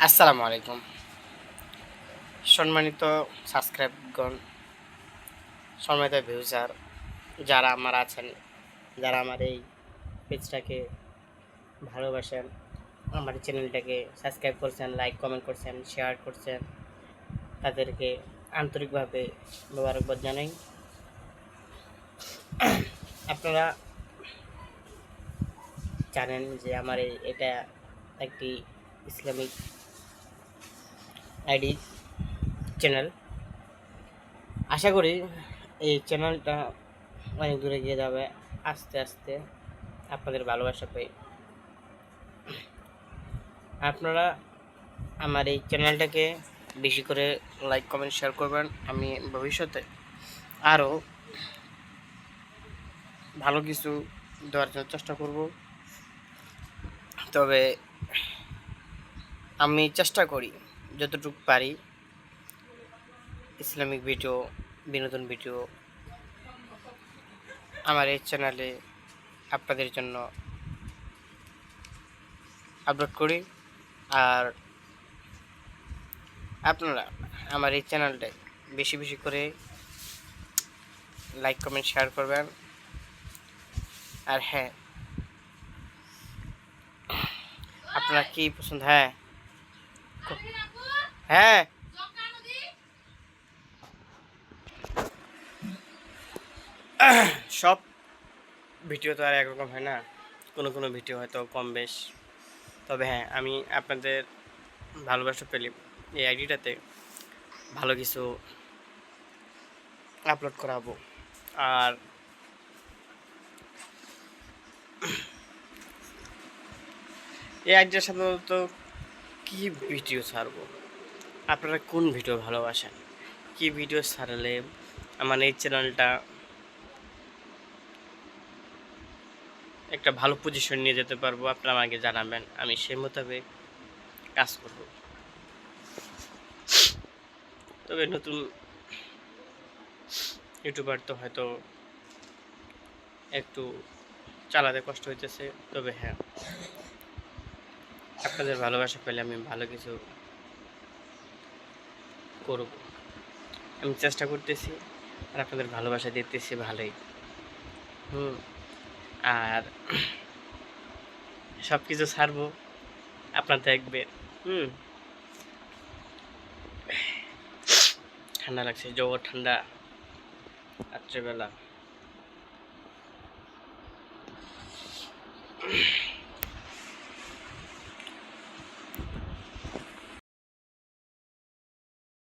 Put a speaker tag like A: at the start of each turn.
A: আসসালামু আলাইকুম। সম্মানিত সাবস্ক্রাইবগণ, সম্মানিত ভিউজার যারা আমার আছেন, যারা আমার এই পেজটাকে ভালোবাসেন, আমার চ্যানেলটাকে সাবস্ক্রাইব করছেন, লাইক কমেন্ট করছেন, শেয়ার করছেন, তাদেরকে আন্তরিকভাবে মোবারকবাদ জানাই। আপনারা জানেন যে আমার এটা একটি ইসলামিক আইডি চ্যানেল। আশা করি এই চ্যানেলটা অনেক দূরে গিয়ে যাবে আস্তে আস্তে আপনাদের ভালোবাসা পেয়ে। আপনারা আমার এই চ্যানেলটাকে বেশি করে লাইক কমেন্ট শেয়ার করবেন। আমি ভবিষ্যতে আরও ভালো কিছু দেওয়ার জন্য চেষ্টা করব। তবে আমি চেষ্টা করি যতটুকু পারি ইসলামিক ভিডিও, বিনোদন ভিডিও আমার এই চ্যানেলে আপনাদের জন্য আপলোড করি। আর আপনারা আমার এই চ্যানেলটায় বেশি বেশি করে লাইক কমেন্ট শেয়ার করবেন। আর হ্যাঁ, আপনার কি পছন্দ? হ্যাঁ হ্যাঁ সব ভিডিও তো আর একরকম হয় না, কোনো কোনো ভিডিও হয়তো কম বেশ। তবে হ্যাঁ, আমি আপনাদের ভালোবাসা পেলে এই আইডিটাতে ভালো কিছু আপলোড করাবো। আর এই আইডিটার সাধারণত কী ভিডিও ছাড়বো, আপনারা কোন ভিডিও ভালোবাসেন, কী ভিডিও ছাড়লে আমার এই চ্যানেলটা একটা ভালো পজিশন নিয়ে যেতে পারবো, আপনারা আমাকে জানাবেন। আমি সেই মোতাবেক কাজ করব। তবে নতুন ইউটিউবার তো হয়তো একটু চালাতে কষ্ট হইতেছে। তবে হ্যাঁ, আপনাদের ভালোবাসা পেলে আমি ভালো কিছু করব। আমি চেষ্টা করতেছি আর আপনাদের ভালোবাসা দিতেছি ভালোই। আর সব কিছু ছাড়বো, আপনার দেখবেন। ঠান্ডা লাগছে, জ্বর ঠান্ডা রাত্রেবেলা।